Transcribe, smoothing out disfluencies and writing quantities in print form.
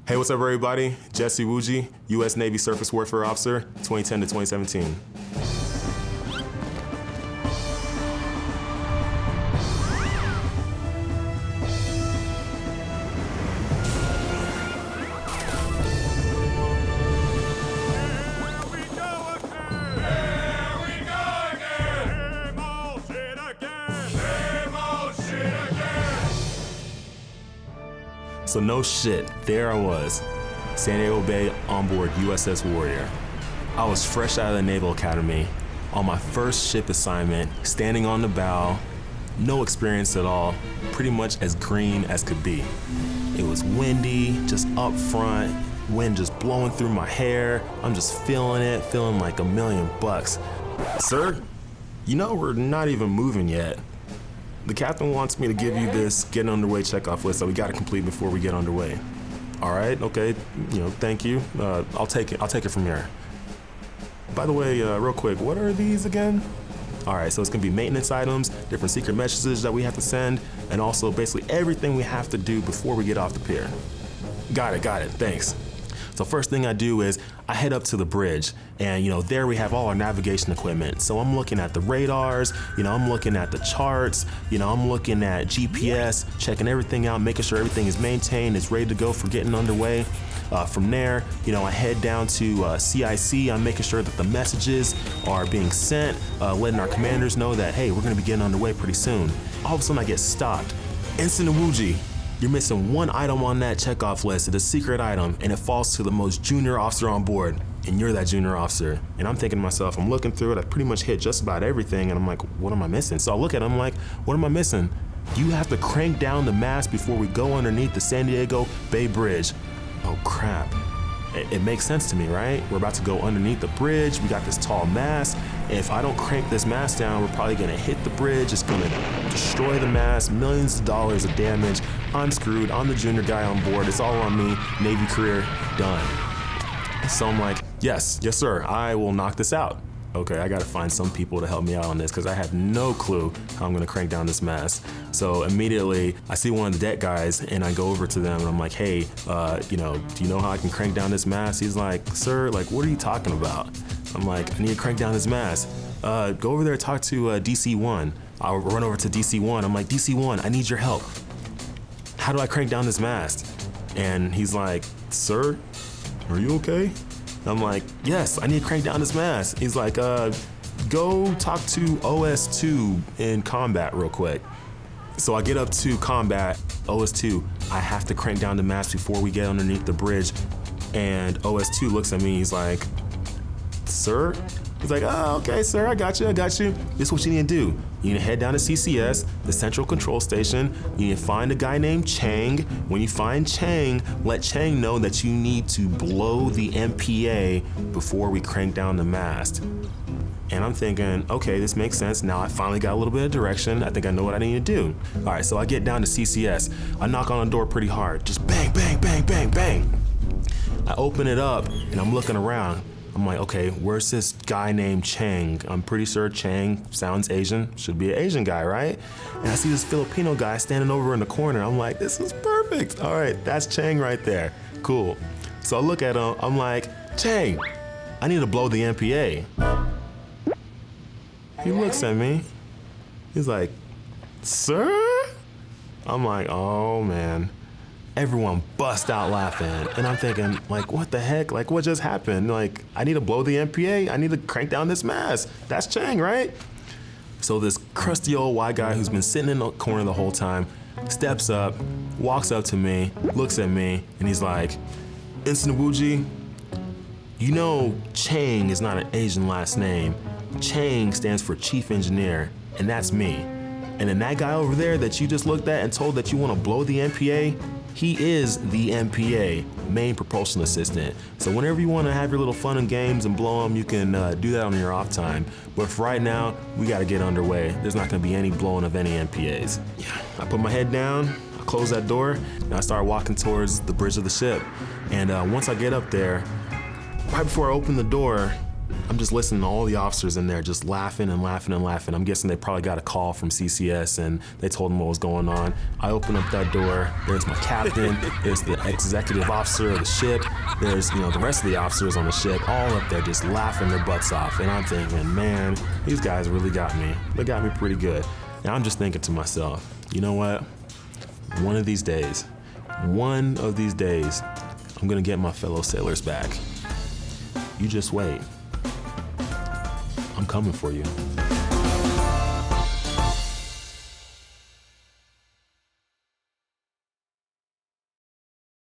Hey, what's up, everybody? Jesse Iwuji, U.S. Navy Surface Warfare Officer, 2010 to 2017. So no shit, there I was, San Diego Bay on board USS Warrior. I was fresh out of the Naval Academy, on my first ship assignment, standing on the bow, no experience at all, pretty much as green as could be. It was windy, just up front, wind just blowing through my hair. I'm just feeling it, feeling like $1,000,000. Sir, you know we're not even moving yet. The captain wants me to give you this getting underway checkoff list that we gotta complete before we get underway. All right, okay, thank you. I'll take it from here. By the way, real quick, what are these again? All right, so it's gonna be maintenance items, different secret messages that we have to send, and also basically everything we have to do before we get off the pier. Got it, thanks. So first thing I do is I head up to the bridge, and there we have all our navigation equipment. So I'm looking at the radars, I'm looking at the charts, I'm looking at GPS, checking everything out, making sure everything is maintained, is ready to go for getting underway. From there, I head down to CIC. I'm making sure that the messages are being sent, letting our commanders know that, hey, we're gonna be getting underway pretty soon. All of a sudden I get stopped. Ensign Iwuji, you're missing one item on that checkoff list. It's a secret item, and it falls to the most junior officer on board, and you're that junior officer. And I'm thinking to myself, I'm looking through it, I pretty much hit just about everything, and I'm like, what am I missing? So I look at it, I'm like, what am I missing? You have to crank down the mast before we go underneath the San Diego Bay Bridge. Oh crap. It makes sense to me, right? We're about to go underneath the bridge, we got this tall mast. If I don't crank this mast down, we're probably gonna hit the bridge, it's gonna destroy the mast, millions of dollars of damage. I'm screwed, I'm the junior guy on board, it's all on me, Navy career, done. So I'm like, yes sir, I will knock this out. Okay, I gotta find some people to help me out on this because I have no clue how I'm gonna crank down this mast. So immediately I see one of the deck guys and I go over to them and I'm like, hey, do you know how I can crank down this mast? He's like, sir, like, what are you talking about? I'm like, I need to crank down this mast. Go over there and talk to DC-1. I'll run over to DC-1. I'm like, DC-1, I need your help. How do I crank down this mast? And he's like, sir, are you okay? I'm like, yes, I need to crank down this mast. He's like, go talk to OS2 in combat real quick. So I get up to combat, OS2, I have to crank down the mast before we get underneath the bridge. And OS2 looks at me, he's like, sir? He's like, oh, okay, sir, I got you. This is what you need to do. You need to head down to CCS, the Central Control Station. You need to find a guy named Chang. When you find Chang, let Chang know that you need to blow the MPA before we crank down the mast. And I'm thinking, okay, this makes sense. Now I finally got a little bit of direction. I think I know what I need to do. All right, so I get down to CCS. I knock on the door pretty hard, just bang, bang, bang, bang, bang. I open it up and I'm looking around. I'm like, okay, where's this guy named Chang? I'm pretty sure Chang sounds Asian, should be an Asian guy, right? And I see this Filipino guy standing over in the corner. I'm like, this is perfect. All right, that's Chang right there. Cool. So I look at him, I'm like, Chang, I need to blow the MPA. He looks at me. He's like, sir? I'm like, oh man. Everyone bust out laughing. And I'm thinking, like, what the heck? Like, what just happened? Like, I need to blow the MPA. I need to crank down this mast. That's Chang, right? So this crusty old white guy who's been sitting in the corner the whole time steps up, walks up to me, looks at me, and he's like, Ensign Iwuji, you know Chang is not an Asian last name. Chang stands for Chief Engineer, and that's me. And then that guy over there that you just looked at and told that you want to blow the MPA, he is the MPA, Main Propulsion Assistant. So whenever you want to have your little fun and games and blow them, you can do that on your off time. But for right now, we got to get underway. There's not going to be any blowing of any MPAs. Yeah. I put my head down, I close that door, and I start walking towards the bridge of the ship. And once I get up there, right before I open the door, I'm just listening to all the officers in there just laughing and laughing and laughing. I'm guessing they probably got a call from CCS and they told them what was going on. I open up that door, there's my captain, there's the executive officer of the ship, there's the rest of the officers on the ship, all up there just laughing their butts off. And I'm thinking, man, these guys really got me. They got me pretty good. And I'm just thinking to myself, you know what? One of these days, I'm gonna get my fellow sailors back. You just wait. I'm coming for you.